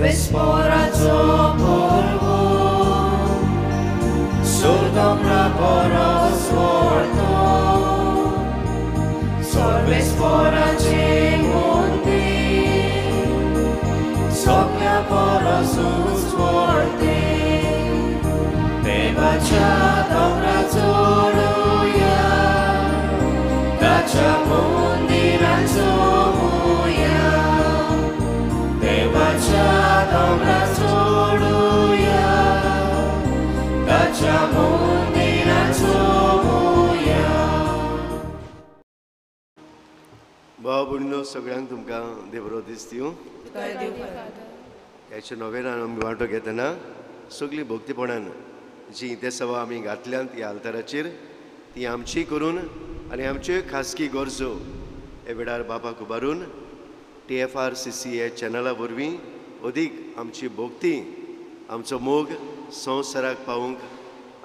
Esporazo polvo, surdombra poros vorto, sorbes porace mundi, sopia poros us vorte, pebacha dombra zoruya, dacha mundi ranzomuya, pebacha dombra zoruya, dacha mundi ranzomuya. बाबुणीनो सगळ्यांक तुमकां देवरो दीस दिवं. ह्याच्या नोवेनान आमी वांटो घेतना सगळीं भक्तीपणान जी ते सवा आमी घातल्यात ह्या आल्ताराचेर ती आमची करून आनी आमच्यो खासगी गरजो हे वेळार बापाक उबारून TFRCC हे चॅनला वरवीं अदीक आमची भक्ती आमचो मोग संवसाराक पावूंक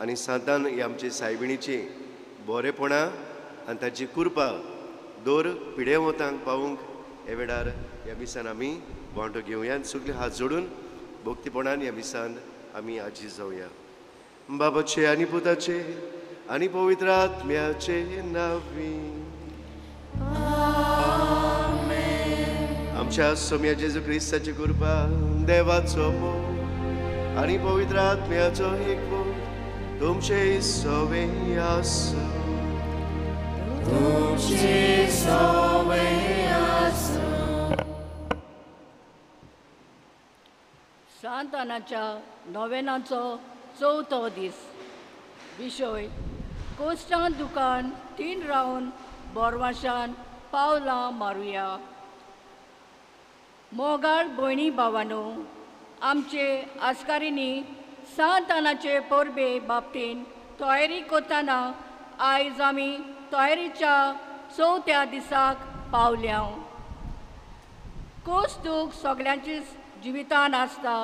आनी सदां ही आमची सायबिणीची बरेपणां आनी ताची कृपा दर पिडेवतांक पावूंक हे वेळार ह्या मिसान आमी वांटो घेवया आनी सगळे हात जोडून भक्तीपणान ह्या मिसान आमी आजी जावया. बाबाचे आनी पुताचे आनी पवित्र आत्म्याचे नांवी आमच्या सोम्या जेजू क्रिस्ताची कृपा देवाचो मोग आनी पवित्र आत्म्याचो एकवो तुमचे सवे आसूं. सांतानाच्या नोवेनाचो चवथो दीस. विशय कोस्टान दुकान 3 रावन बोरवाशान पावलां मारुया. मोगाळ भयणी भावानो, आमचे आस्कारिनी सांतानाचे परबे बाबतीन तयारी करतना आयज आमी तयारीच्या चवथ्या दिसाक पावल्या. खोस दूख सगळ्यांचीच जिवितान आसता.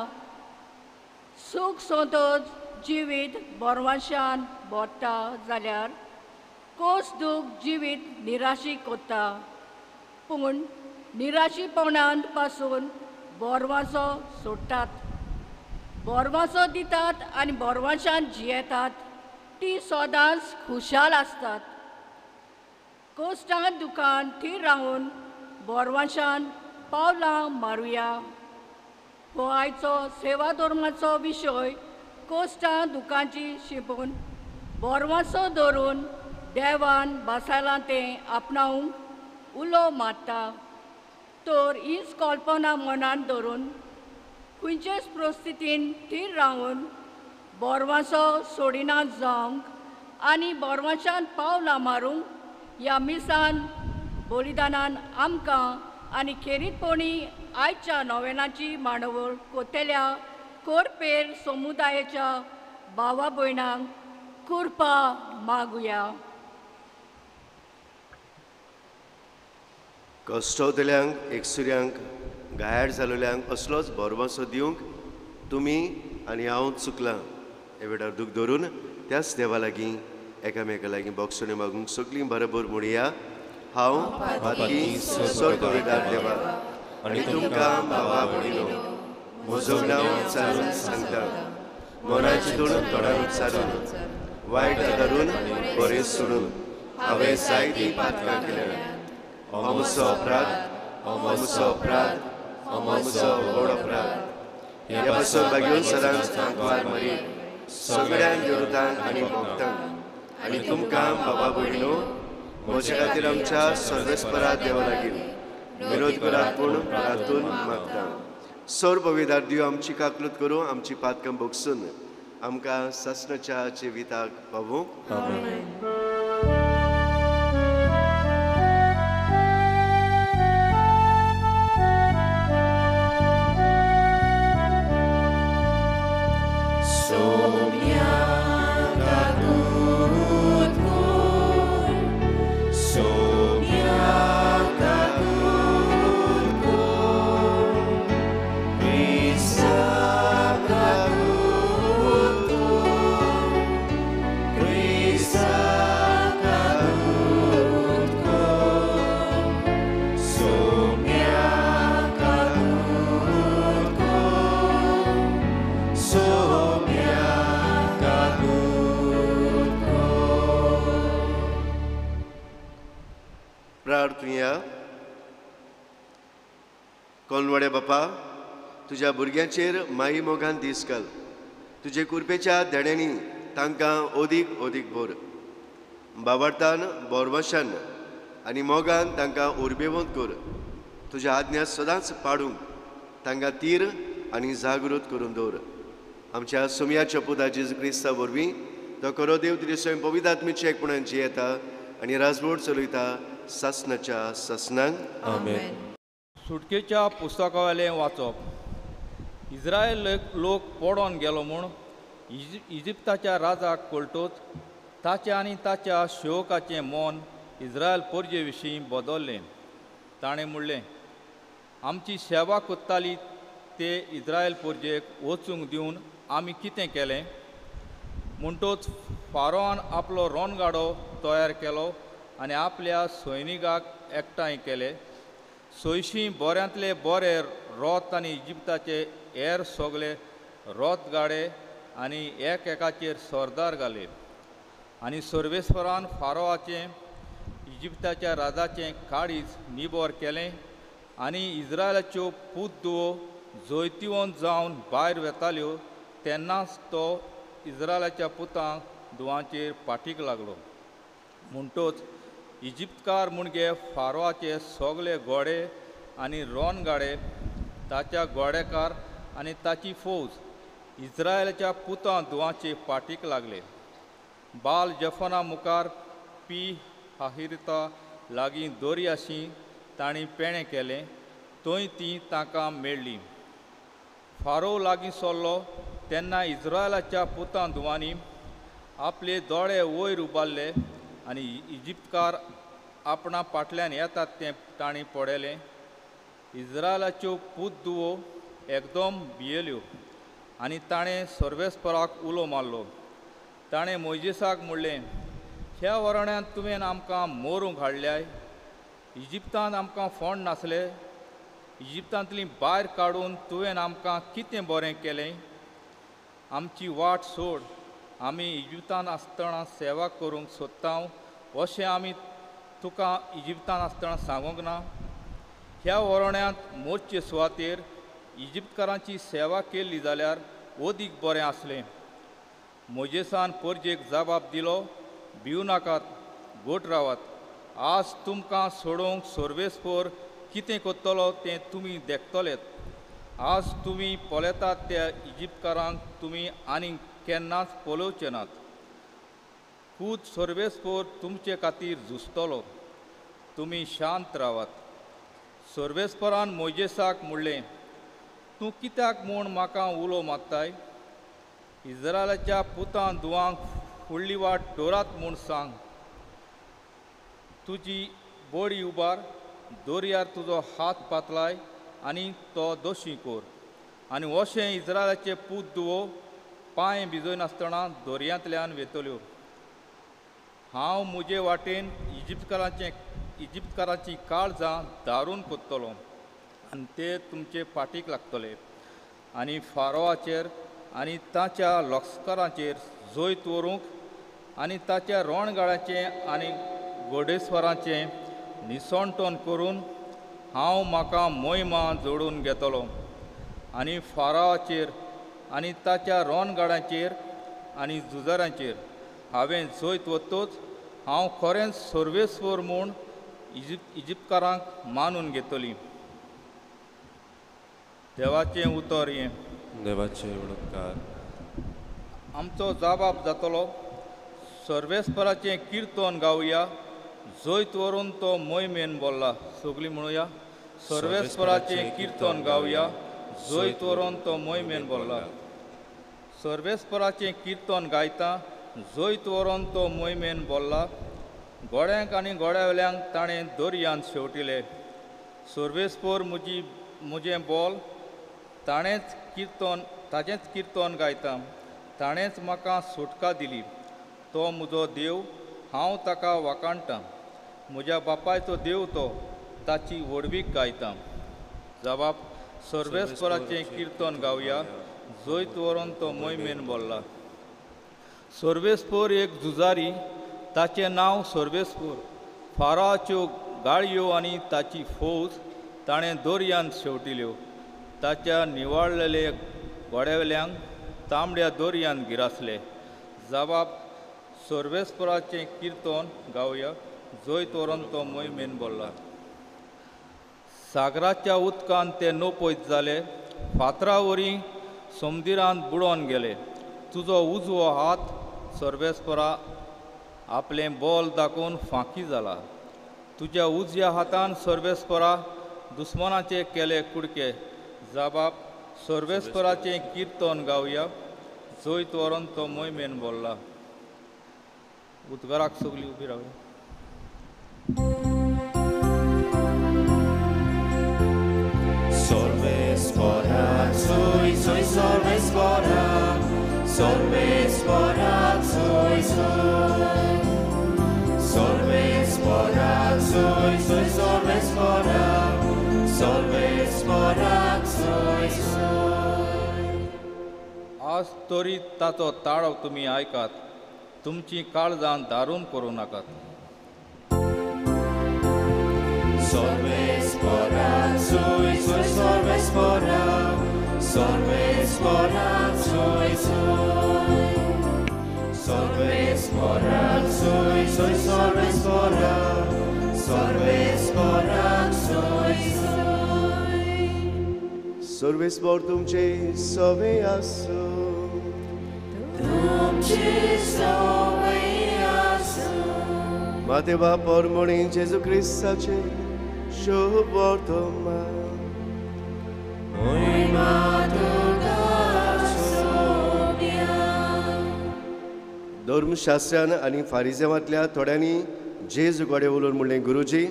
सूख सोदोच जिवीत बोरवाशान भोगता जाल्यार खोस दूख जिवीत निराशी कोत्ता. पूण निराशीपणांत पासून बोरवासो सोडटात. बोरवासो दितात आनी बोरवाशान जियेतात. ती सदांच खुशाल आसतात. कोस्टान दुकान 3 रावन बोरवाशान पावलां मारुया. हो आयचो सेवा धर्माचो विशय कोस्टान दुकानची शिंपून बोरवासो धरून देवान बासायलां तें आपणावंक उलो मारता. तर हीच कल्पना मनान धरून खंयचेच परिस्थितीन 3 रावन बोरवासो सोडिना जावंक आनी बोरवाशान पावलां मारूंक ह्या मिसान बलिदानान आमकां आनी खेरीतपणी आयच्या नोवेनाची मांडवळ कोतेल्या कोरपेर समुदायाच्या भावा भयणांक कृपा मागुया. कश्टवतल्यांक एकसुऱ्यांक घायाळ जालोल्यांक असलोच बोरवासो दिवंक तुमी आनी हांव चुकलां हे वेळार दूख धरून त्याच देवा लागीं एकामेका लागीं बोगसोने मागूंक सगळीं बरोबर म्हणया. हांव भातकी स्वर्गवेदार देवा आनी तुमकां भावा भयणीनो म्हजो नांव उच्चारून सांगता. मनाचें धरून तोंडार उच्चारून वायट धरून बरें सोडून हांवें जायतीं पातकां केल्यात. हो म्हजो अपराध, हो म्हजो अपराध, हो म्हजो व्हड अपराध. ह्या पासून बागेवन सदांच वार मारी सगळ्यांक विरोधांक आनी भक्तांक आनी तुमकां बाबा भयणीनो म्हजे खातीर आमच्या सर्वेस्परा देवा लागीं विरोध करात पूण प्रार्थून मागता. सर्ववेदार दिव आमची काकलूत करूं आमची पातकां भोगसून आमकां सासणाच्या जिविताक पावूं. Krista कोलवडे बापा, तुज्या भुरग्यांचेर माई मोगान दीस घाल. तुजे कुरपेच्या देड्यांनी तांकां ओदीक ओदीक भर. बाबार्थान बोरवशान आनी मोगान तांकां उर्बेवंत कर. तुज्या आज्ञा सदांच पाडूंक तांकां तीर आनी जागृत करून दवर. आमच्या सुमयाच्या पुता जेजू क्रिस्ता वरवीं तो खरो देव तुजे स्वयं पवित्र आत्मेचे एकपणान जियेता आनी राजवट चलयता ससनाच्या ससनांक. आमेन. सुटकेच्या पुस्तकावेलें वाचप. इस्रायल लोक पडोन गेलो म्हूण इजिप्ताच्या राजाक कळटोच ताचे आनी ताच्या सेवकाचें मन इस्रायल पोरजे विशीं बदल्लें. ताणें म्हणलें, आमची सेवा कोत्ताली ते इस्रायल पोरजेक वचूंक दिवन आमी कितें केलें? म्हणटूच फारोवान आपलो रणगाडो तयार केलो आनी आपल्या सैनिकाक एकठांय केले. 600 बऱ्यांतले बरे रथ आनी इजिप्ताचे हेर सगळे रथ गाडे आनी एकाचेर सरदार घाले. आनी सर्वेस्वरान फारोवाचें इजिप्ताच्या राजाचें काळीज निबोर केलें आनी इस्रायलाच्यो पुतधुवो जैतिवंत जावन भायर वेताल्यो तेन्नाच तो इस्रायलाच्या पुतांक धुवांचेर पाठीक लागलो. म्हणटूच इजिप्तकार मुणगे फारोवाचे सगळे घोडे आनी रणगाडे, ताच्या घोडेकार आनी ताची फौज इस्रायलाच्या पुतां धुवांचे पाठीक लागले. बाल जफना मुखार पी हाहिरता लागीं दोरयाशी तांणी पेणे केलें, थंय ती तांकां मेळ्ळी. फारो लागीं सरलो तेन्ना इस्रायलाच्या पुतां धुवांनी आपले दोळे वयर उबारले आनी इजिप्तकार आपणा फाटल्यान येतात तें तांणी पळयलें. इस्रायलाच्यो पुतधुवो एकदम भियेल्यो आनी ताणें सर्वेस्पराक उलो मारलो. ताणें मोइजेसाक म्हणलें, ह्या वराण्यांत तुवें आमकां मोरूंक हाडल्याय. इजिप्तांत आमकां फोंड नासले. इजिप्तांतलीं भायर काडून तुवें आमकां कितें बरें केलें? आमची वाट सोड. आमी इजिप्तांत आसतना सेवा करूंक सोदता अशें आमी तुका इजिप्तांत आसतना सांगूंक ना? ह्या वराण्यांत मोर्चे सुवातेर इजिप्तकारांची सेवा केल्ली जाल्यार ओदीक बरें आसलें. मोजेसान पोरजेक जबाब दिलो, भिवू नाकात, गोट रावात. आज तुमकां सोडूंक सर्वेस्पोर कितें कोत्तलो तें तुमी देखतलेत. आज तुमी पळयतात त्या इजिप्तकारांक तुमी आनीक केन्नाच पळोवचे नात. खूद सर्वेस्पोर तुमचे खातीर झुजतलो. तुमी शांत रावात. सर्वेस्परान मोइजेसाक म्हणलें, तूं कित्याक म्हूण म्हाका उलो मारताय? इस्रायलाच्या पुतां धुवांक फुडली वाट दोरात म्हूण सांग. तुजी बडी उबार, दोरयार तुजो हात पातलाय आनी तो दोशी कोर. आनी अशें इस्रायलाचे पुतधुवो पांय भिजयनासतना दोरयांतल्यान वेतल्यो. हांव म्हजे वाटेन इजिप्तकारांची काळजां दारून कोत्तलो आनी ते तुमचे फाटीक लागतले. आनी फारोवाचेर आनी ताच्या लश्कराचेर जैत व्हरूंक आनी ताच्या रणगाड्याचें आनी घोडेस्वरांचें निसणटोन करून हांव म्हाका मोहिमा जोडून घेतलो. आनी फारावाचेर आनी ताच्या रणगाड्यांचेर आनी झुजाऱ्यांचेर हांवें जैत वतूच हांव खरेंच सर्वेस्वर म्हूण इजिप्तकारांक मानून घेतली. देवाचें उतर हें. देवाचे उडोवकार. आमचो जबाब जातलो, सर्वेस्पराचें किर्तन गावया, जैत व्हरून तो मोहिमेन बोल्ला. सगळीं म्हणुया, सर्वेस्पराचें किर्तन गावया, जैत व्हरून तो मोहिमेन बोल्ला. सर्वेस्पराचें किर्तन गायता, जैत व्हरून तो मोहिमेन बोल्ला. घोड्यांक आनी घोड्यावेल्यांक ताणें दर्यांत शेवटिले. सर्वेस्पर म्हजें बोल, ताणेंच किर्तन गायता. ताणेंच म्हाका सुटका दिली. तो म्हजो देव, हांव ताका वाकाणटां. म्हज्या बापायचो देव तो, ताची व्हडवीक गायता. जबाब, सर्वेस्पराचें किर्तन गावया, जैत व्हरून तो मोहिमेन बोल्ला. सर्वेस्पर एक झुजारी, ताचें नांव सर्वेस्पर. फारावाच्यो गाळयो आनी ताची फौज ताणें दोरयांत शेवटिल्यो. ताच्या निवाळलेले गोड्यावेल्यांक तांबड्या दोरयांत गिरासले. जबाब सर्वेस्पराचें किर्तन गावया, जंय तोरण तो मोहिमेन बोल्ला. सागराच्या उदकांत ते नोपयत जाले, फातरा वरी समुद्रांत बुडोवन गेले. तुजो उजवो हात सर्वेस्परा आपलें बोल दाखोवन फांकी जाला. तुज्या उजव्या हातान सर्वेस्परा दुस्मानाचे केले कुडके. जबाब सर्वेस्पराचें किर्तन गावया, जंय तोरण तो मोहिमेन बोल्ला. उदकाराक सगळीं उबी रावया. Solvespora, soy solvespora, solvespora, soy. Solvespora, soy solvespora, solvespora, soy. आज तरी ताचो ताळो तुमी आयकात, तुमची काळजां दारून करूं नाकात. Solvespora, soy solvespora, solvespora, soy. Solvespora, soy solvespora, solvespora, soy. सर्वेस्पर तुमचे सवे आसो. तुमची सवय आसो. माते बापर म्हणून जेजू क्रिस्ताचे शुभ वर्तमान. महिमा तुका सोप्या. धर्मशास्त्रान आनी फारिसेवांतल्या थोड्यांनी जेजू कडेन उलोवन म्हणलें, गुरुजी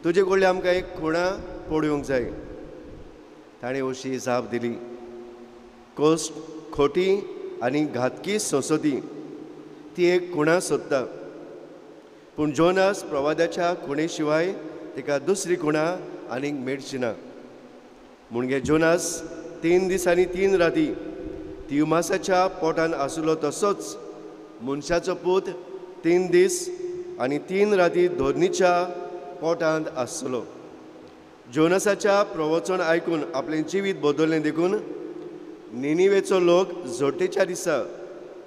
तुजे कडल्यान आमकां एक खुणा पळोवंक जाय. ताणें अशी जाप दिली, खोटी आनी घातकी संसदी ती एक खुणा सोदता, पूण जोनास प्रवादाच्या खुणे शिवाय तिका दुसरी खुणा आनीक मेळची ना. म्हणजे जोनास 3 दीस आनी 3 राती तिवमासाच्या पोटान आसलो, तसोच मनशाचो पूत 3 दीस आनी 3 राती धोरणीच्या पोटांत आसलो. जोनासाच्या प्रवचन आयकून आपलें जिवीत बदललें देखून निनिवेचो लोक जोडटेच्या दिसा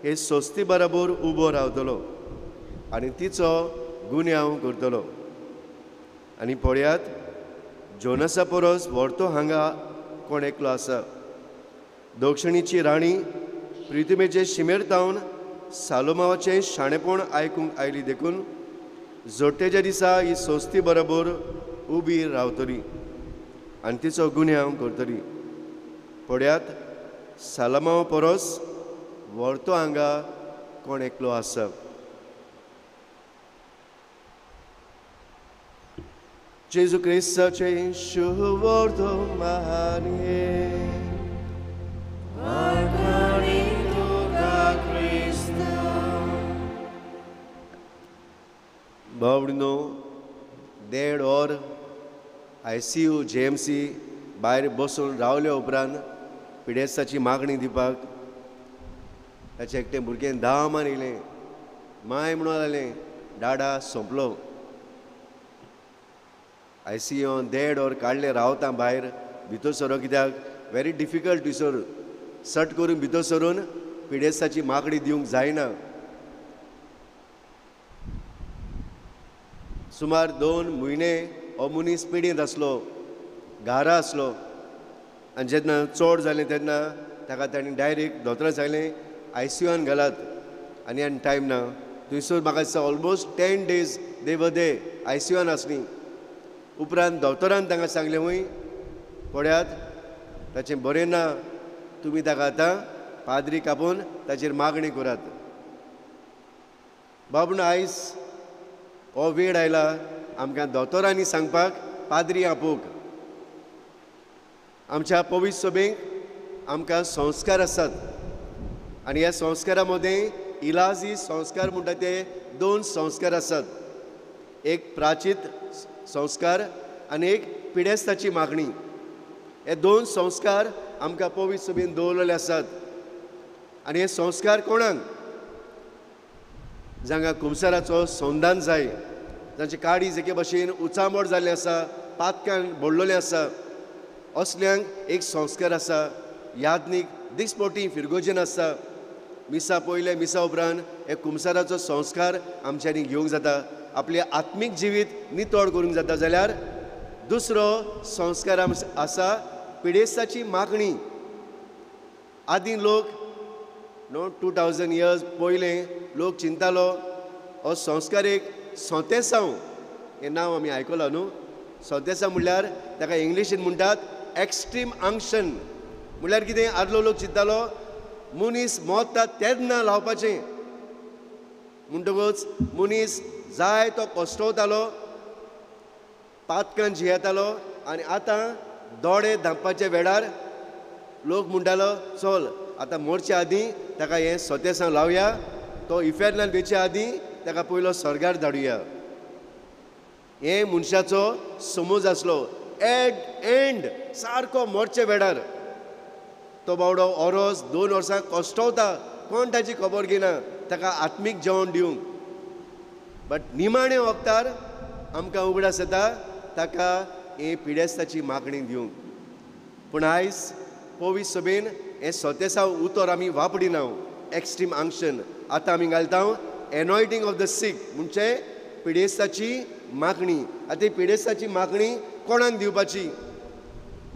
हे सोस्ती बराबर उबो रावतलो आनी तिचो गुन्यांव करतलो. आनी पळयात, जोनासा परस व्हरतो हांगा कोण एकलो आसा. दक्षिणीची राणी प्रिथमेचे शिमेर तावन सालोमावाचें शाणेपण आयकूंक आयली देखून जोडटेच्या दिसा ही सोस्ती बरोबर उबी रावतली आनी तिचो गुन्यांव करतली. पळयात, सालोमावा परस व्हरतो हांगा कोण एकलो आसा. जेजू क्रिस्ताचें शुभ वर्तमान. वाखाणी तुका क्रिस्ता. बावडीनो 1.5 वर ICU JMC भायर बसून रावल्या उपरांत पिडेस्ताची मागणी दिवपाक ताचें एकटें भुरगें धामान येयलें. माय म्हणून जालें, डाडा सोंपलो. ICU 1.5 वर काडलें, रावता भायर भितर सरो, कित्याक व्हेरी डिफिकल्ट थंयसर सट करून भितर सरून पिडेस्ताची मागणी दिवंक जायना. सुमार 2 म्हयने हो मनीस पिडेंत आसलो, घारा आसलो. आनी जेन्ना चड जालें तेन्ना ताका ताणें डायरेक्ट दोतोरां सांगलें ICUन घालात. आनी टायम ना. थंयसर म्हाका दिसता ऑलमोस्ट 10 days दे ICUन आसलीं. उपरांत दोतोरान तांकां सांगलें, वय पळयात ताचें बरें ना, तुमी ताका आतां पाद्री कापून ताचेर मागणी करात. बाबून आयज हो वेळ आयला आमकां दोतोरांनी सांगपाक पाद्री आपोवंक. आमच्या पवित्र सभेक आमकां संस्कार आसात आनी ह्या संस्कारा मदें इलाजी संस्कार म्हणटा ते 2 संस्कार आसात. एक प्राचीत संस्कार आनी एक पिडेस्ताची मागणी. हे 2 संस्कार आमकां पवित्र सभेन दवरलेले आसात. आनी हे संस्कार कोणाक? जांकां कुमसाराचो संदान जाय, जांची काडी जेके भाशेन उचामोड जाल्ली आसा, पातकान बोडलोलें आसा असल्यांक एक संस्कार आसा यादनीक दिसपोटी फिरगोजेन आसता मिसा पयले मिसा उपरांत हे कुमसाराचो संस्कार आमच्यांनी घेवंक जाता आपले आत्मीक जिवीत नितळ करूंक जाता जाल्यार दुसरो संस्कार आसा पिडेस्ताची मागणी आदीं लोक 2000 इयर्स पयले लोक चिंतालो हो संस्कार एक सोंतेसांव हें नांव आमी आयकलां न्हू सोंतेसांव म्हणल्यार ताका इंग्लिशीन म्हणटात एक्स्ट्रीम अंक्शन म्हणल्यार कितें आदलो लोक चिंतालो मनीस मोता तेन्ना लावपाचें म्हणटकूच मनीस जाय तो कश्टवतालो पातकान जियेतालो आनी आतां दोळे धांपपाच्या वेळार लोक म्हणटालो चल आतां मरच्या आदीं ताका हें सोंतेसांव लावया तो इफेर्नाल वेच्या आदीं ताका पयलो स्वर्गार धाडुया हे मनशाचो समज आसलो एट एंड सारको मरचे वेळार तो बावडो ओरोस 2 वर्सां कश्टवता कोण ताची खबर घेना ताका आत्मीक जेवण दिवंक बट निमाणे वक्तार आमकां उगडास येता ताका हे पिडेस्ताची मागणी दिवंक पूण आयज पवित्र सभेन हे सोंतेसांव उतर आमी वापरिना एक्स्ट्रीम अंक्शन आतां आमी घालता एनॉयटींग ऑफ द सीक म्हणजे पिडेस्ताची मागणी आतां ही पिडेस्ताची मागणी कोणाक दिवपाची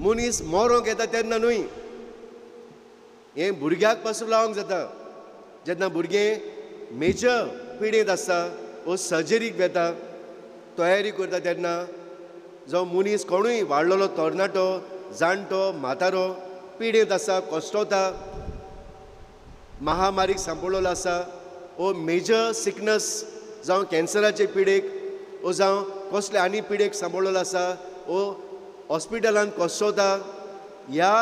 मनीस मरोंक येता तेन्ना न्हय हें भुरग्याक पासून लावंक जाता जेन्ना भुरगें मेजर पिडेंत आसता वो सर्जरीक वेता तयारी करता तेन्ना जो मनीस कोणूय वाडलेलो तरणाटो जाणटो म्हातारो पिडेंत आसा कश्टवता महामारीक सांपडलेलो आसा वो मेजर सिकनस जावं कॅन्सराचे पिडेक वो जावं कसले आनी पिडेक सांपडलेलो आसा वो हॉस्पिटलांत कश्टवता ह्या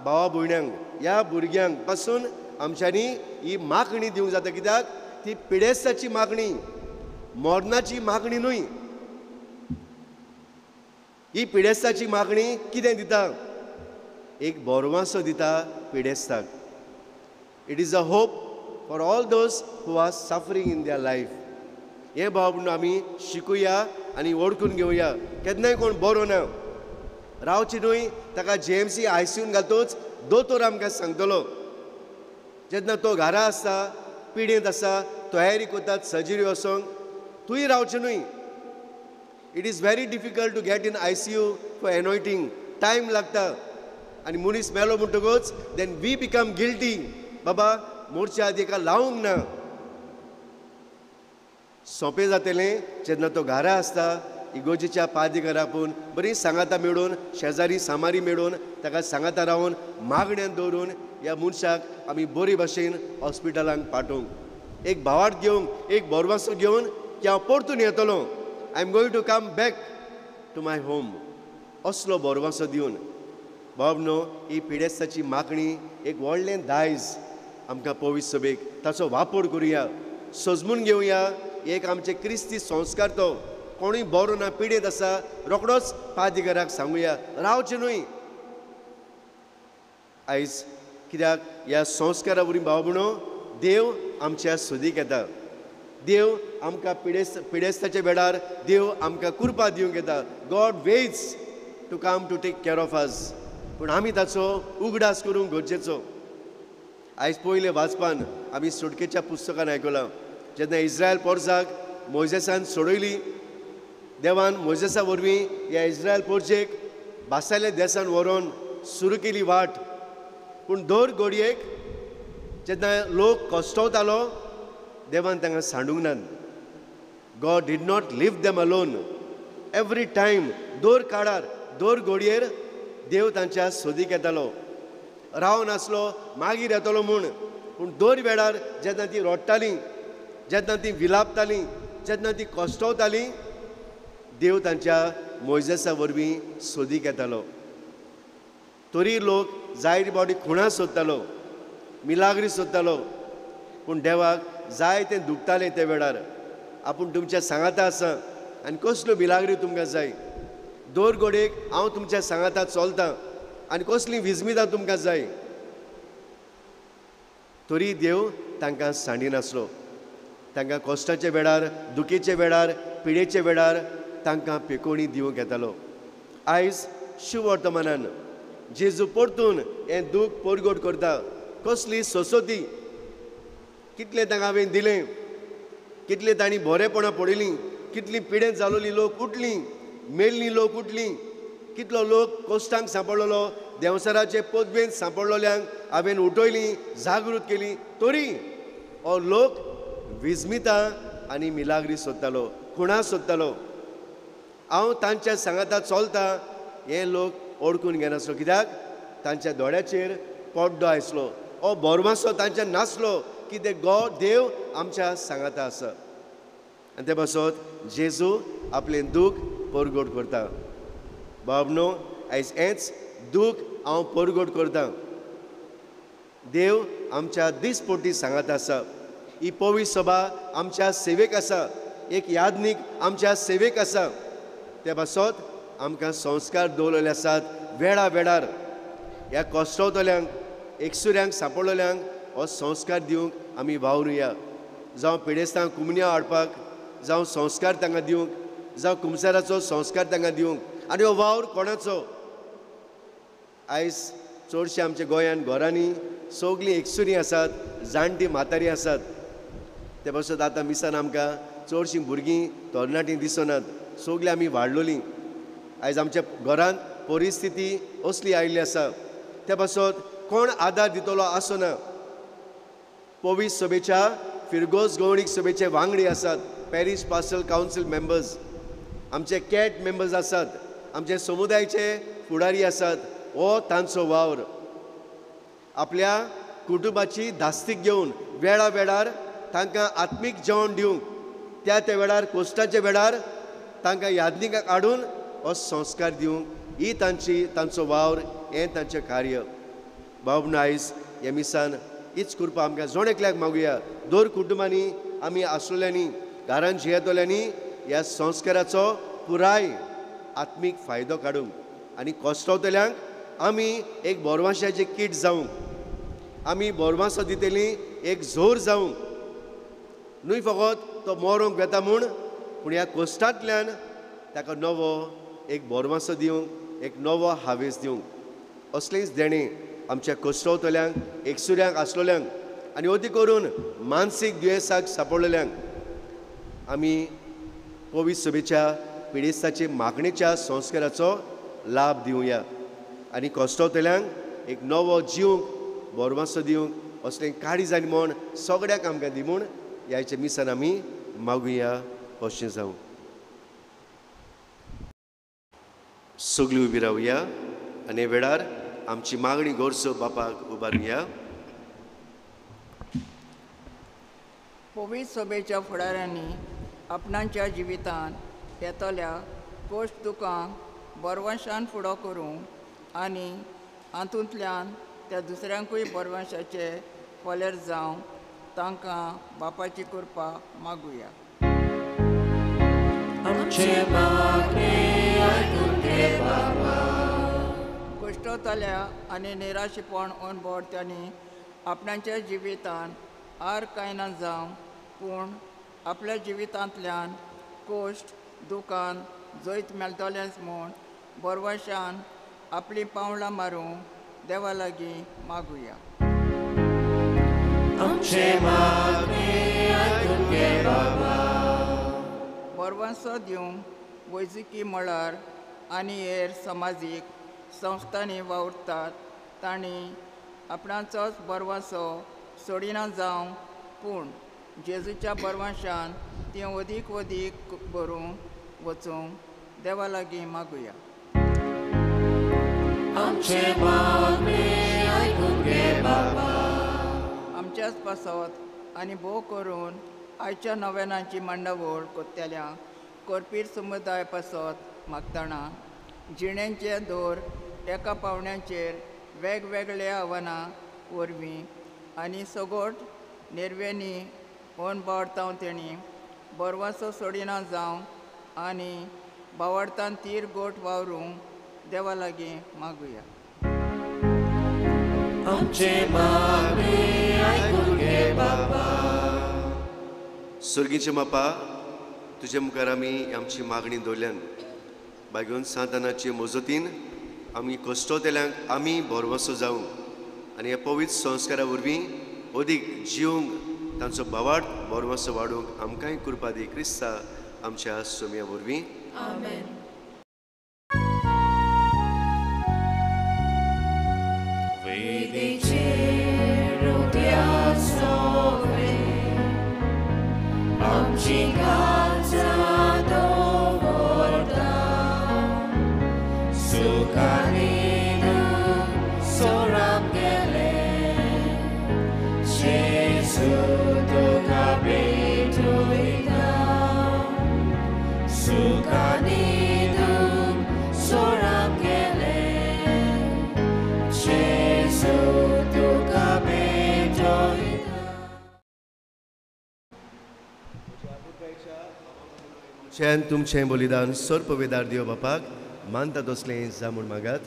भावा भयण्यांक ह्या भुरग्यांक पासून आमच्यांनी ही मागणी दिवंक जाता कित्याक ती पिडेस्ताची मागणी मरणाची मागणी न्हय ही पिडेस्ताची मागणी कितें दिता एक बोरवांसो दिता पिडेस्ताक it is a hope for all those who are suffering in their life हें भाव म्हणून आमी शिकुया आनी ओळखून घेवया केन्नाय कोण बरो ना रावची न्हय ताका JMC ICUन घालतोच दोतोर आमकां सांगतलो जेन्ना तो घरा आसता पिडेंत आसा तयारी करतात सर्जरी वचोंक तूंय रावचें न्हय it is very difficult to get in ICU for annoying time लागता आनी मनीस मेलो म्हणटकूच देन वी बिकम गिल्टी बाबा मोरच्या आदी एका लावंक ना सोंपें जातलें जेन्ना तो घरा आसता इगोजेच्या पादेघरा आपूण बरी सांगाता मेळून शेजारी सामारी मेळून ताका सांगाता रावन मागण्यांत दवरून ह्या मनशाक आमी बरे भाशेन हॉस्पिटलांत पाठोवंक एक भावार्थ घेवंक एक बोरवांसो घेवन की हांव परतून येतलो I am going to come back to my home असलो बोरवांसो दिवन बाबनो ही पिडेस्ताची मागणी एक व्हडलें दायज आमकां पवित्र सभेक ताचो वापर करुया सजमून घेवया एक आमचे क्रिस्ती संस्कार तो कोणूय बरो ना पिडेत आसा रोखडोच पादेघराक सांगुया रावचें न्हय आयज कित्याक ह्या संस्कारा वरवीं भाव म्हणो देव आमच्या सोदीक येता देव आमकां पिडेस्ताच्या वेळार देव आमकां कृपा दिवंक येता God waits to come to take care of us पूण आमी ताचो उगडास करूंक गरजेचो आयज पयले वाचपान आमी सुटकेच्या पुस्तकान आयकलां जेन्ना इस्रायल पोरसाक मोइजेसान सोडयली देवान मोइजेसा वरवीं ह्या इस्रायल पोरचेक बासायल्या देसान व्हरोन सुरू केली वाट पूण दर घडयेक जेन्ना लोक कश्टवतालो देवान तांकां सांडूंक ना God did not leave them alone every time दर काळार दर घडयेर देव तांच्या सोदीक येतालो रावनासलो मागीर येतलो म्हूण पूण दर वेळार जेन्ना ती रडटालीं जेन्ना ती विलापतालीं जेन्ना ती कश्टवतालीं देव तांच्या मोइजेसा वरवीं सोदीक येतालो तरी लोक जायती बावटी खुणां सोदतालो मिलाग्री सोदतालो पूण देवाक जाय तें दुखतालें त्या वेळार आपूण तुमच्या सांगाता आसा आनी कसल्यो मिलाग्री तुमकां जाय दर घडयेक हांव तुमच्या सांगाता चलतां आनी कसली विजमितां तुमकां जाय तरी देव तांकां सांडिनासलो तांकां कश्टाच्या वेळार दुखेच्या वेळार पिडेच्या वेळार तांकां पेकोवणी दिवंक येतालो आयज शुभ वर्तमानान जेजू परतून हें दूख परगट करता. कसली सोसोती, कितले तांकां हांवें दिलें, कितले तांणी बरेपणां पडयलीं, कितलीं पिडें जालोली लोक उठलीं, मेल्लीं लोक उठलीं, कितलो लोक कोश्टांक सांपडलेलो, देंवसराचे पदवेंत सांपडलेल्यांक हांवें उठयलीं, जागृत केली. तरी हो लोक विस्मिता आनी मिलाग्री सोदतालो, खुणा सोदतालो. हांव तांच्या सांगाता चलता हे लोक ओळखून घेनासलो, कित्याक तांच्या दोळ्याचेर पड्डो आसलो. हो बोरमासो तांच्या नासलो की ते देव आमच्या सांगाता आसा. आनी ते पासत जेजू आपलें दूख परगट करता. बाबनो, आयज हेंच दूख हांव परगट करतां. देव आमच्या दिसपोटी सांगात आसा. ही पवित्र सभा आमच्या सेवेक आसा, एक यादनीक आमच्या सेवेक आसा. ते पासत आमकां संस्कार दवरलेले आसात वेळा वेळार. ह्या कोश्टवतल्यांक, एकसुऱ्यांक सांपडलेल्यांक हो संस्कार दिवंक आमी वावरुया. जावं पिडेस्तांक कुमन्या हाडपाक, जावं संस्कार तांकां दिवंक, जावं कुमसाराचो संस्कार तांकां दिवंक. आनी हो वावर कोणाचो? आयज चडशे आमच्या गोंयांत घरांनी सगलीं एकसुरी आसात, जाणटी म्हातारी आसात. ते पासत आतां मिसान आमकां चडशीं भुरगीं तरणाटीं दिसनात, सगलीं आमी वाडलोलीं. आयज आमच्या घरांत परिस्थिती असली आयिल्ली आसा. त्या पासत कोण आदार दितलो आसना. पवित्र सभेच्या फिरगोस गवणीक सभेचे वांगडी आसात, पॅरीश पास्टल कावन्सील मेंबर्स, आमचे कॅट मेंबर्स आसात, आमचे समुदायाचे फुडारी आसात. हो तांचो वावर. आपल्या कुटुंबाची धास्तीक घेवन वेळा वेळार तांकां आत्मीक जेवण दिवंक, त्या त्या वेळार कोश्टाच्या वेळार तांकां यादनीकाक हाडून हो संस्कार दिवंक, ही तांचो वावर, हें तांचें कार्य. बाबनो, आयज हे मिसान हीच कृपा आमकां जोण एकल्याक मागुया. दर कुटुंबांनी आमी आसलेल्यांनी, घरांत जियेतल्यांनी ह्या संस्काराचो पुराय आत्मीक फायदो काडूंक आनी कोश्टवतल्यांक आमी एक बोरमाशाचें कीट जावंक, आमी बोरमासो दितेली एक झोर जावंक. न्हय फकत तो मरोंक वेता म्हूण, पूण ह्या कोश्टांतल्यान ताका नवो एक बोरमासो दिवंक, एक नवो हावेस दिवंक. असलेंच देणें आमच्या कोश्टवतल्यांक, एकसुऱ्यांक आसलेल्यांक आनी अदी करून मानसीक दुयेंसाक सांपडलेल्यांक आमी पवित्र सभेच्या पिडेस्ताचे मागणेच्या संस्काराचो लाभ दिवया. आनी कोश्टवतल्यांक एक नवो जिवंक, बोरमासो दिवंक असलें काळीज आनी म्हण सगळ्याक आमकां दी म्हूण ह्याचे मिसान आमी मागुया. अशें जावं. सगळीं उबी रावया आनी वेळार आमची मागणी गोरसो बापाक उबारुया. पवित्र सभेच्या फुडाऱ्यांनी आपणाच्या जिवितांत येतल्या कोश्ट दुखांक बोरवंशान फुडो करूंक आनी हातूंतल्यान त्या दुसऱ्यांकूय बोरवंशाचे फोलेर जावं तांकां बापाची कृपा मागुया. कोश्टवतल्या आनी निराशेपण अणभवत्यांनी आपणाच्या जिवितांत आर कांय ना जावं, पूण आपल्या जिवितांतल्यान कोश्ट दुखान जैत मेळटलेंच म्हूण बोरवंशान आपलीं पावलां मारूंक देवा लागीं मागुया. बोरवंसो दिवंक वैजकी मळार आनी हेर समाजीक संस्थांनी वावुरतात तांणी आपणाचोच बोरवंसो सोडिना जावं, पूण जेजूच्या बोरवंशान ती अदीक अदीक बरोवंक वचूंक देवा लागीं मागुया. आमच्याच पासत आनी भोव करून आयच्या नव्यानाची मांडावळ कोत्तेल्यांक कोरपीर समुदाय पासत मागतना जिणेंचे दोर एका पावण्याचेर वेगवेगळ्या आव्हानां वरवीं आनी सगोट नेरवेंनी अणभवतां तेणी बोरवंसो सोडिना जावं आनी बावडतान तीर गोट वावरूंक देवा लागीं मागुया. सुर्गीचे बापा, तुजे मुखार आमी आमची मागणी दवरल्यान बागेवन सांतानाचे मोजतीन आमी कश्टोतेल्यांक आमी बोरवोसो जावं आनी हे पवित्र संस्कारा वरवीं अदीक जिवंक तांचो भावार्थ बोरवोसो वाडूंक आमकांय कृपा दी क्रिस्ता आमच्या सोम्या वरवीं. Amen. शेन तुमचें बलिदान सर पवेदार दिव बापाक मानता तसलें जामून मागात.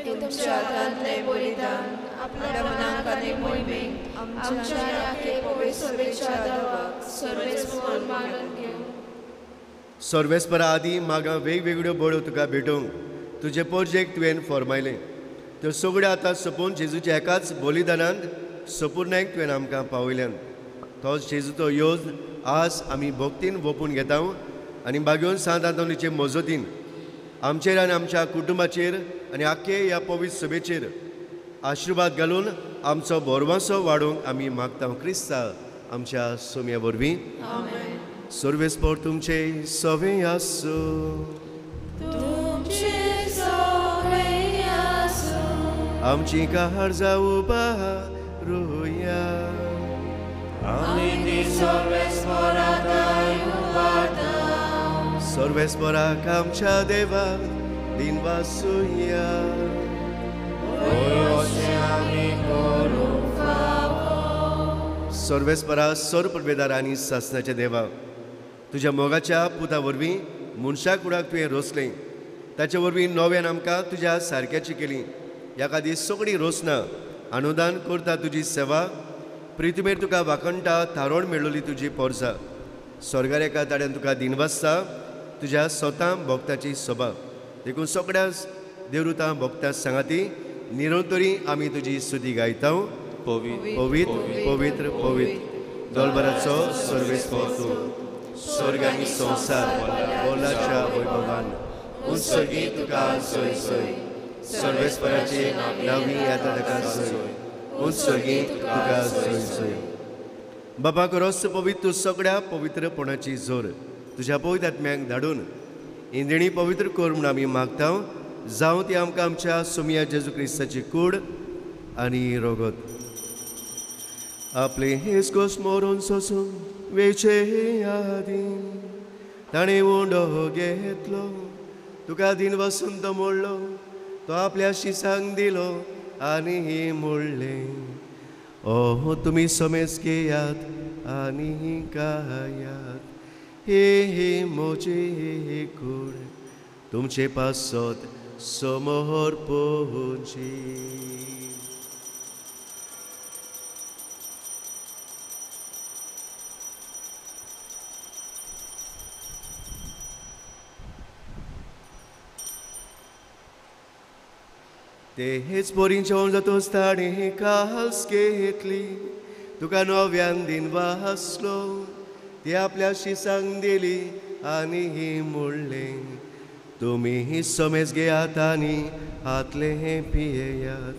तुमच्या हातांतलें बलिदान आपल्या मनाक आनी मोहिमेक आमच्या राखे पवित्र सभेच्या दावाक सर्वेस्पर मानून घेवं. सर्वेस्परा आदी मागा वेगवेगळ्यो बळ्यो तुका भेटोवंक तुजे प्रोजेक्ट तुवें फॉर्मायलें. त्यो सगळ्यो आतां सोपून जेजूच्या एकाच बलिदानांत संपूर्णायक तुवें आमकां पावयल्यान. तोच जेजूचो योज आज आमी भक्तीन ओपून घेता आनी बागेवन सांत आंतोनीचे मोजतीन आमचेर आनी आमच्या कुटुंबाचेर आनी आख्खे ह्या पवित्र सभेचेर आशिर्वाद घालून आमचो बोरवासो वाडोवंक आमी मागता क्रिस्ता आमच्या सोम्या वरवीं. सर्वेस्पर तुमचे सवें आसूं. आमची कार जावं बारुया. सर्वेस्पराक आमच्या देवाक दिनवासुया. सर्वेस्परा सर परबेदार आनी सासणाच्या देवा तुज्या मोगाच्या पुता वरवीं मनशा कुडाक तुवें रोसलें. ताचे वरवीं नव्यान आमकां तुज्या सारक्याची केली. ह्या खातीर सगळीं रोसना अनुदान करता तुजी सेवा. प्रितीमेर तुका वाकणटा थारोण मेळ्ळोली तुजी पोरसां. स्वर्गार एका ताड्यान तुका दिनवासता तुज्या स्वता भक्ताची सभा. देखून सगळ्या देवृतां भक्तां सांगाती निरंतरी आमी तुजी स्तुती गायता. पवित्र पवित्र पवित्र दोलबराचो सर्वेस्पर तूं. स्वर्ग आनी संवसार बोलाच्या वैभवान उत्सर्गी तुका सोय सोय. सर्वेस्पराचे नावी येता ताका सोय. उत्सर्गी तुका सोय सोय. बापाक रोस पवित्र तूं सगळ्या पवित्रपणाची जोर तुज्या पवित्र आत्म्याक धाडून इंद्रिणी पवित्र कर म्हूण आमी मागता. जावं ती आमकां आमच्या सोम्या जेजू क्रिस्ताची कूड आनी रोगत. आपले हेच गोश्ट मोरून सोसून वेचे आदी ताणें उंडो घेतलो. तुका दिन वसून तो मोडलो. तो आपल्या शिसांक दिलो आनी मोडलें. ओ तुमी समेज घेयात आनी गायात. हे मोजे कूड तुमचे पासत समोर पोची. तेच पोरीं जेवण जातोच ताणें काल्स घेतली. तुका नव्यान दिन वासलो. ती आपल्या शिसांक दिली आनी मोडलें. तुमी समेज घेयात आनी हातले पियेयात.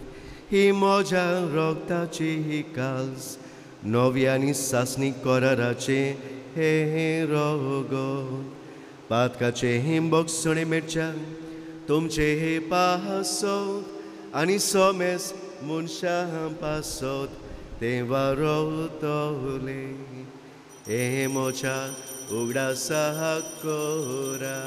ही म्हज्या रोगताची काल्स नव्यानी सासणी कोराराचे हे रोगोत. पातकाचे बोगसणे मेटच्या तुमचे हे पासोत आनी समेज मनशां पासोत ते वारोतले. हे मोच्या उगडासा कोरा.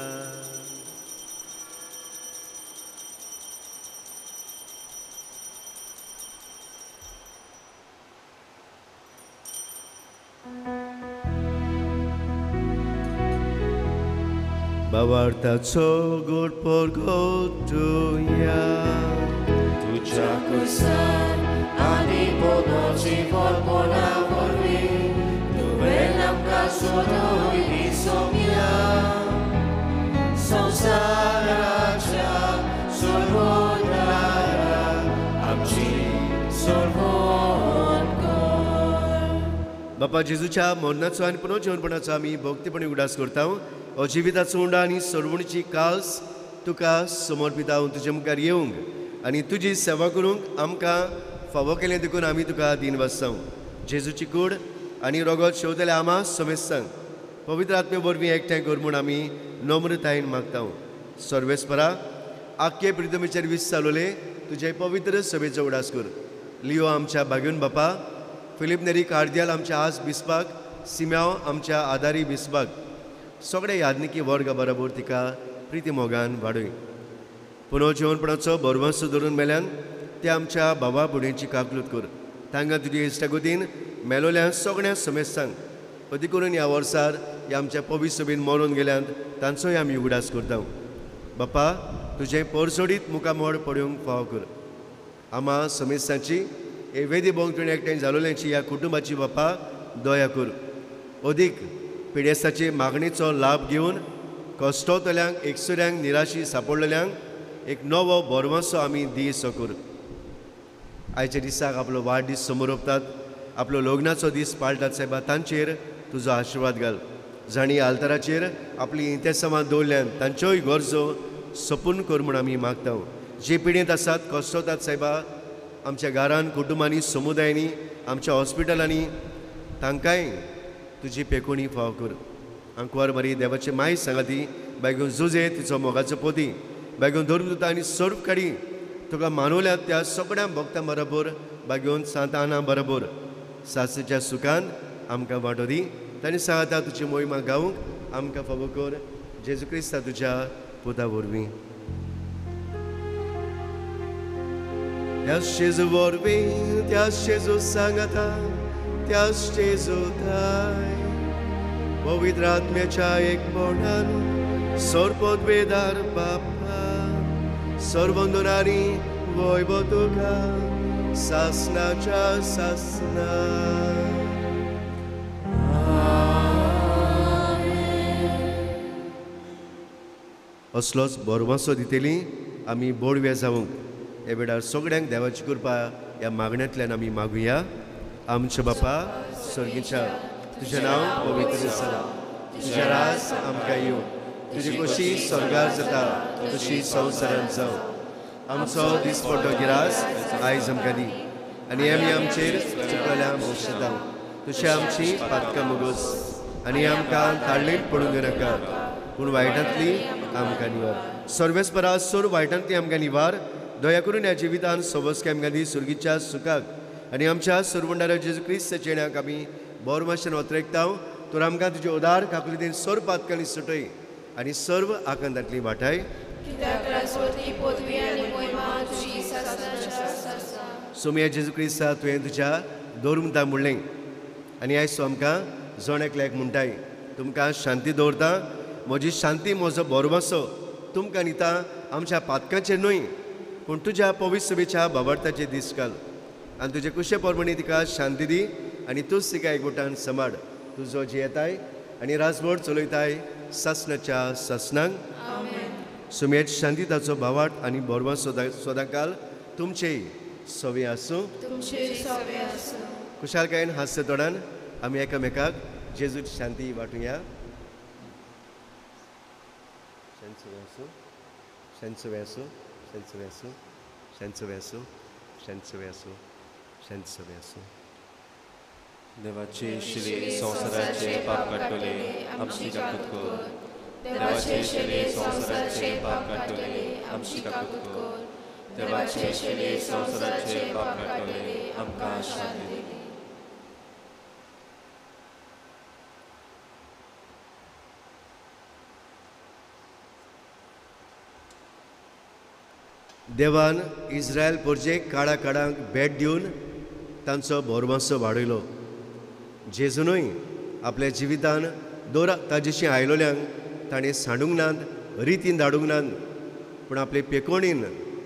भावार्थाचो गोड परगोटुया. तुझ्या कुसार आनी पोनोची फळपणा वरवीं तुवें आमकां सोदून सोम्या संवसारा बापा जेजूच्या मरणाचो आनी पुनर्जीवनपणाचो आमी भक्तीपणी उडास करता अजिविताचो उंडा आनी सोडवणीची कास तुका समर्पिता हांव तुजे मुखार येवंक आनी तुजी सेवा करूंक आमकां फावो केलें देखून आमी तुका दिन वाचता जेजूची कूड आनी रोगोत शेवतले आमा समेस्तांक पवित्र आत्मे वरवीं एकठांय कर म्हूण आमी नम्रतायेन मागता सर्वेस्परा आख्खे प्रितमेचेर वीस चालवले तुजे पवित्र सभेचो उडास कर लिओ आमच्या बागेवन बापा फिलीप नेरी कार्दियाल आमच्या आज बिस्पाक सिम्याव आमच्या आदारी बिस्पाक सगळे यादनिकी वर्ग बरोबर तिका प्रिती मोगान वाडय पुनर्जीवनपणाचो बरवंस धरून मेल्यान ते आमच्या भावा भुडेंची काकलूत कर तांकां तुजे इश्टागोतीन मेलोल्या सगळ्या समेस्तांक अदी करून ह्या वर्सार ह्या आमच्या पवित्र सभेन मरून गेल्यात तांचोय आमी उगडास करता बापा तुजें परसोडीत मुखामोड पडूंक फाव कर आमा समेस्तांची हे वेदी भोंवतणी एकठांय जालोल्यांची ह्या कुटुंबाची बापा दया कर अदीक पिडेस्ताचे मागणेचो लाभ घेवन कश्टोतल्यांक एकसुऱ्यांक निराशी सांपडलेल्यांक एक नवो बरवंसो आमी दीस कर आयच्या दिसाक आपलो वाडदीस समोर ओंपतात आपलो लग्नाचो दीस पाळटात सायबा तांचेर तुजो आशिर्वाद घाल जाणी आल्ताराचेर आपली इंतेसामां दवरल्यान तांच्योय गरजो सपून कर म्हूण आमी मागता जे पिडेंत आसात कश्टोतात सायबा आमच्या घरान कुटुंबांनी समुदायांनी आमच्या हॉस्पिटलांनी तांकांय तुजी पेकोणी फाव कर आंकवार मारी देवाचे माय सांगाती बायगून झुजे तिचो मोगाचो पोती बायगून धर्मदूता आनी सर्व काडी तुका मानवल्यात त्या सगळ्या भक्तां बरोबर बागेवन सांताना बरोबर सासच्या सुखान आमकां वांटो दी तांणी सांगता तुजी मोहिमा गावूंक आमकां फावो कर जेजू क्रिस्ता तुज्या पुता वरवीं त्याच जेजू वरवीं त्याच जेजू सांगता त्याच जेजू थाय पवित्र आत्म्याच्या एकपणान सर्वोद्वेदार बापा सर्वंदनारी वैभव तुका सासनाच्या सासना असलोच बरवंसो दितेली आमी बोडवे जावंक हे वेळार सगळ्यांक देवाची कृपा ह्या मागण्यांतल्यान आमी मागुया आमच्या बापा सर्गीच्या तुजें नांव पवित्र जाता तुजें राज आमकां येवं तुजी कशी स्वर्गार जाता तशी संवसारांत जावं आमचो दिसपट्टो गिरास आयज आमकां दी आनी आमी आमचेर चुकलेल्या मोक्षता तशें आमची पातकां मुगोस आनी आमकां ताळणेंत पडूंक नाका पूण वायटांतली आमकां निवार सर्वेस्परा सोर वायटांतली आमकां निवार दया करून ह्या जिवितान सबस्के आमकां दी सुर्गीच्या सुखाक आनी आमच्या सर्वंडारा जेजू क्रिस्त जिण्याक आमी बोर भाशेन वतरेकता तर आमकां तुजे उदार काकुलीन सोर पातकांनी सुटय आनी सर्व आकांतांतली वाटाय सोम्या जेजू क्रिस्ता तुवें तुज्या दौरमतां म्हणलें आनी आयज तूं आमकां जण एकल्याक म्हणटाय तुमकां शांती दवरता म्हजी शांती म्हजो बरवंसो तुमकां दिता आमच्या पातकांचेर न्हय पूण तुज्या पवित्र सभेच्या भावार्थाचे दीस घाल आनी तुजे कुशे परमणी तिका शांती दी आनी तूंच तिका एकवटान सांबाळ तुजो जियेताय आनी राजभर चलयताय सासनाच्या सासनांक सुमेज शांती ताचो भावार्थ आनी बरवंस सदांकाल तुमचेय सवे आसूं कुशालकायेन हास्य तोडान आमी एकामेकाक जेजूची शांती वांटुया देवाचे शिले संसाराचे पाप काडटले आमची काकूत कर देवाचे शिले संसाराचे पाप काडटले आमची काकूत कर देवाचे शिले संसाराचे पाप काडटले आमकां शांती दी देवान इस्रायल पोरजेक काळा काळांक भेट दिवन तांचो बरवंसो वाडयलो जेजूनय आपल्या जिवितान दोर ताजेशी आयलोल्यांक ताणें सांडूंक नात रितीन धाडूंक नात पूण आपले पेकोणीन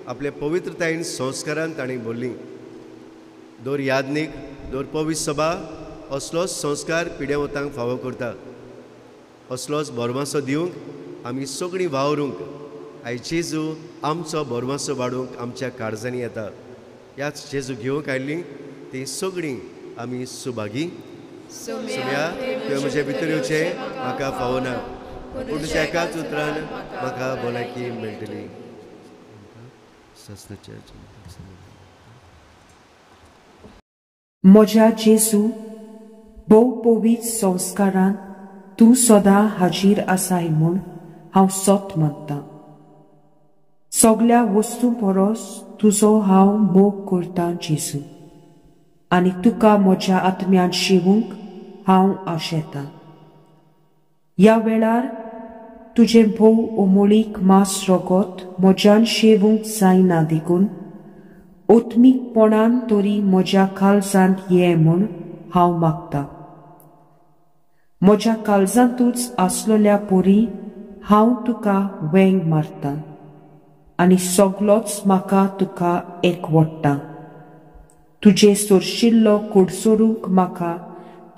आपले पवित्रतायेन संस्कारान ताणें बोल्ली दोर यादनीक दोर पवित्र सभा असलोच संस्कार पिडेवतांक फावो करता असलोच बरवंसो दिवंक आमी सगळीं वावरूंक आयज जेजू आमचो बरवंसो वाडूंक आमच्या काळजांनी येता ह्याच जेजू घेवंक आयिल्लीं ती सगळीं आमी सुभागी सुम्या तुवें म्हजे भितर येवचें म्हाका फावना पूण तुज्या एकाच उतरान म्हाका भलायकी मेळटली. म्हज्या जेजू भोव पवित्र संस्कारान तूं सदां हाजीर आसाय म्हूण हांव सोत मागतां. सगळ्या वस्तू परस तुजो हांव मोग करतां जेजू, आनी तुका म्हज्या आत्म्यान शिवूंक हांव आशेतां. ह्या वेळार तुजें भोव अमोलीक मास रगत म्हज्यान शेवूंक जायना देखून ओत्मीकपणान तरी म्हज्या काळजांत ये म्हूण हांव मागतां. म्हज्या काळजांतूच आसलेल्या पोरी हांव तुका वेंग मारतां आनी सगळोच म्हाका तुका एकवडटा. तुजे सोरशिल्लो कोडसोरूंक म्हाका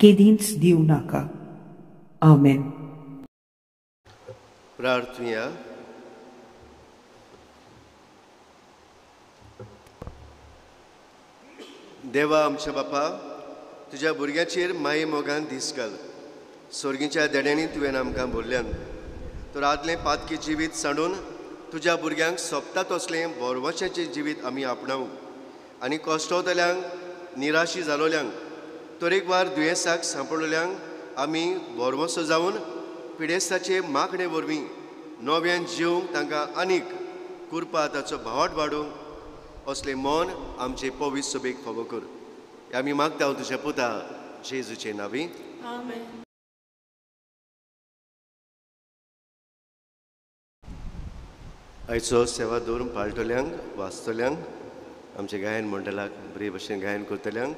केदींच दिवं नाका. आमेन. प्रार्थुया. देवा आमच्या बापा, तुज्या भुरग्याचेर माये मोगान दीस घाल. सोर्गीच्या देड्यांनी तुवें आमकां भरल्यान तर आदलें पातकी जिवीत सांडून तुज्या भुरग्यांक सोंपता तसलें बोरवशाचें जिवीत आमी आपणावूं आनी कश्टवतल्यांक निराशी जालोल्यांक तरेकवार दुयेंसाक सांपडलेल्यांक आमी बोरवसो जावन पिडेस्ताचे मागणे वरवीं नव्यान जिवंक तांकां आनीक कुरपा ताचो भावाट वाडूंक असलें मन आमचे पवित्र सभेक फावो कर. आमी मागता हांव तुज्या पुता जेजूचे नांवी. आयचो सेवा दवरून पाळटल्यांक वाचतल्यांक आमचे गायन मंडळाक बरे भशेन गायन करतल्यांक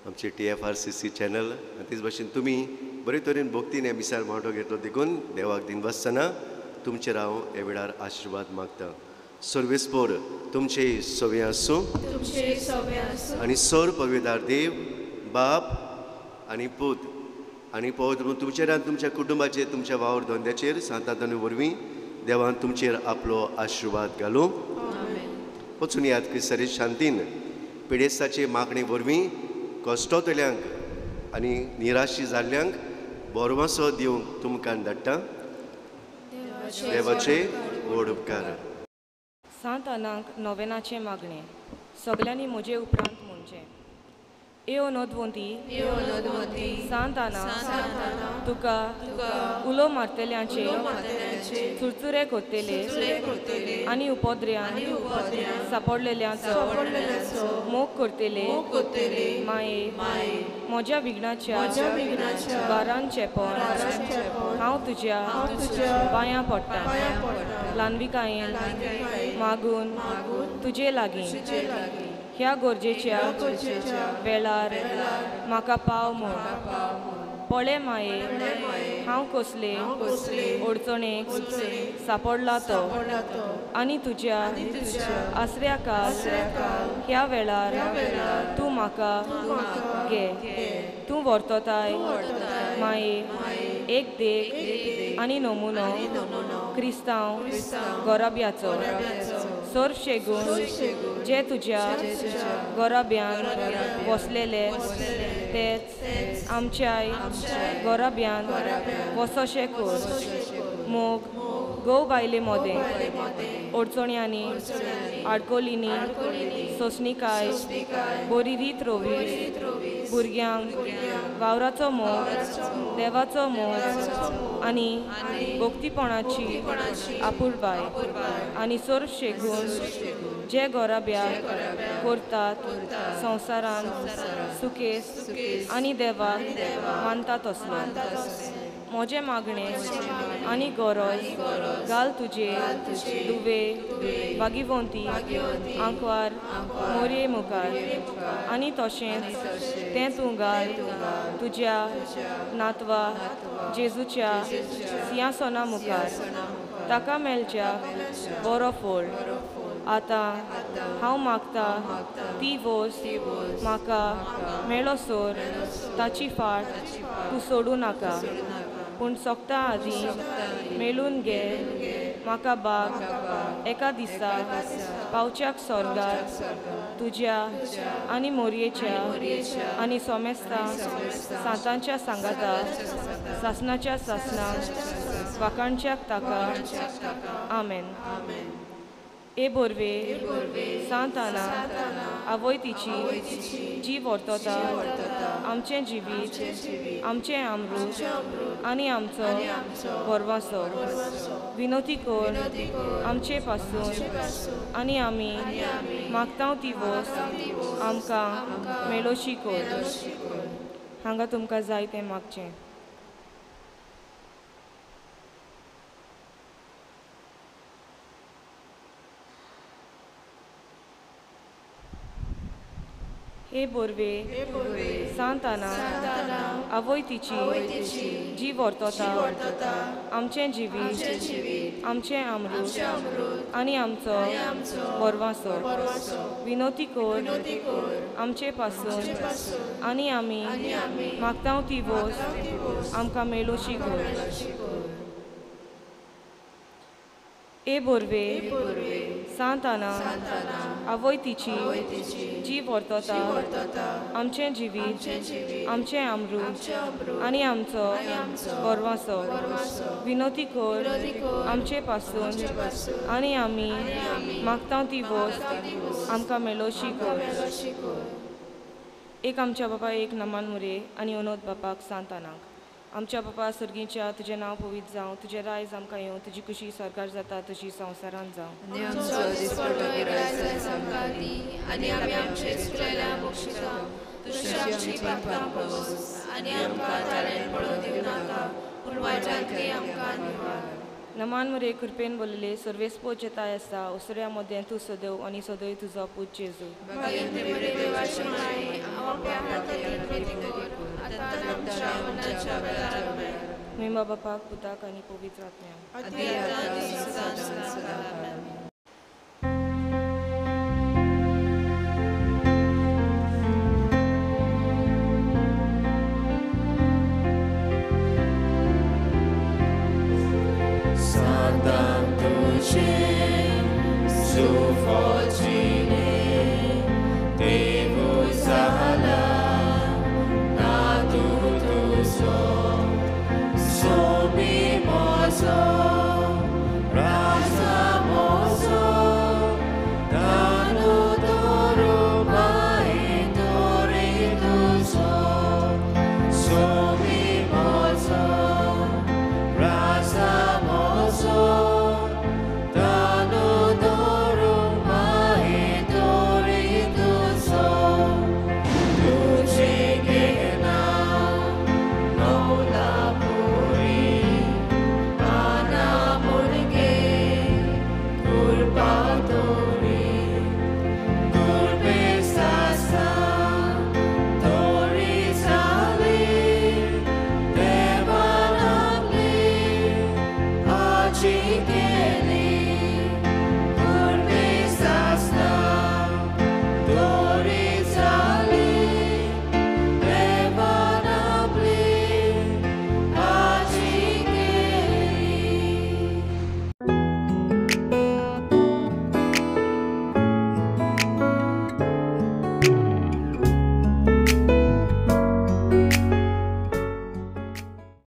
आमचे TFRCC चॅनल आनी तेच भशेन तुमी बरे तरेन भक्तीन हे मिसार वांटो घेतलो देखून देवाक दिनवासतना तुमचेर हांव हे वेळार आशिर्वाद मागतां. सर्वेस्पोर तुमचे सवे आसूं आनी सर पवित्र देव बाप आनी पूत आनी पवित्र तुमचेर आनी तुमच्या कुटुंबाचेर तुमच्या वावर धंद्याचेर सांतातनी वरवीं देवान तुमचेर आपलो आशिर्वाद घालूं. वचून याद क्रिस्तारी शांतीन पिडेस्ताचे मागणे वरवीं कश्टवतल्यांक आनी निराशी जाल्ल्यांक बोरवासो दिवंक तुमकां धाडटा. देवाचे व्हड उपकार. सांत आनांक नोवेनाचे मागणे सगळ्यांनी म्हजे उपरांत म्हणचे. एओ नोदवंती सांत आना तुका उलो मारतल्यांचे चुरचुरे कोत्तेले आनी उपोद्र्यान सापडलेल्यांचो मोग करतेले माये म्हज्या विघ्नाच्या बारान चेपण हांव तुज्या पांयां पडटां. ल्हानविकायेन मागून तुजे लागीं ह्या गरजेच्या वेळार म्हाका पाव म्हूण पळे माये हांव कसले अडचणेक सापडला तो आनी तुज्या आसऱ्या काल ह्या वेळार तूं म्हाका घे. तूं व्हरतोताय माये एक देख आनी नमुनो क्रिस्तांव गोराब्याचो सर्व शेगून जे तुज्या गोराब्यान वसलेले तेच आमच्याय गोराब्यान वसोशे कोर. मोग गो बायले मोदें अडचण्यांनी आडकोलींनी सोंसणीकाय बरी रीत रोवी भुरग्यांक वावराचो मोग देवाचो मोग आनी भक्तीपणाची आपुलबाय आनी सर्व शेगून जे गोराब्याक करतात संवसारांत सुकेस आनी देवाक मानतात असलो. म्हजे मागणे आनी गरज घाल तुजे दुवे बागीवंती आंकवार मोरये मुखार आनी तशेंच तें तूं घाल तुज्या नातवा जेजूच्या सिंहासना मुखार ताका मेलच्या बरो फळ. आतां हांव मागतां ती वस्त म्हाका मेळोसोर ताची फाट तूं सोडूं नाका पूण सोगता आदीं मेळून घे म्हाका बाग एका दिसा पावच्याक स्वर्गात तुज्या आनी मोरयेच्या आनी सोमेस्ता सांतांच्या सांगाता सासणाच्या सासणाक वाकाणच्याक ताका आमेन. ए बोरवे सांताना आवय तिची जी वर्तता आमचें जिवीत आमचें अमृत आनी आमचो बोरवासो विनोती कोर आमचे पासून आनी आमी मागतांव ती वस्त आमकां मेळोशी कोर. हांगा तुमकां जाय तें मागचें. हे बोरवे सांताना आवय तिची जी वर्तता आमचें जिवीत आमचें अमृत आनी आमचो बोरवासो विनोती कोर आमचे पासून आनी आमी मागतांव ती वस्त आमकां मेळोशी कोर. ए बोरवे सांताना आवय तिची जी वर्तता आमचें जिवीत आमचें अमृत आनी आमचो बोरवासो विनोती कोर आमचे पासून आनी आमी मागतांव ती वस्त आमकां मेळोशी कोर. एक आमच्या बापा एक नमान मुरे आनी अनोद बापाक सांतानाक. आमच्या बापा सर्गीच्या तुजें नांव पवित्र जावं, तुजें रायज आमकां येवं, तुजी खुशी सरकार जाता तशी संवसारांत जावं. आनी आमी आमचे इस्रायेलाक बक्षिता तुजी आमची पातकां पळोवस आनी आमकां जालें पळोवंक दिवं नाका पूण वायटांतली आमकां निवार. नमान मुरे कृपेन बोलले सर्वेस्पो जेताय आसा उसऱ्या मदें तूं सदैव आनी सदैव तुजो पूज जेजू. भगीन ते बरे देवाची माय आमच्या खातीर विनंती कर आतां आनी आमच्या मरणाच्या वेळार आमेन. मेंबा बापाक पुताक आनी पवित्र आत्म्याक. आदी आतां आनी सदां आमेन. Satan tuji, su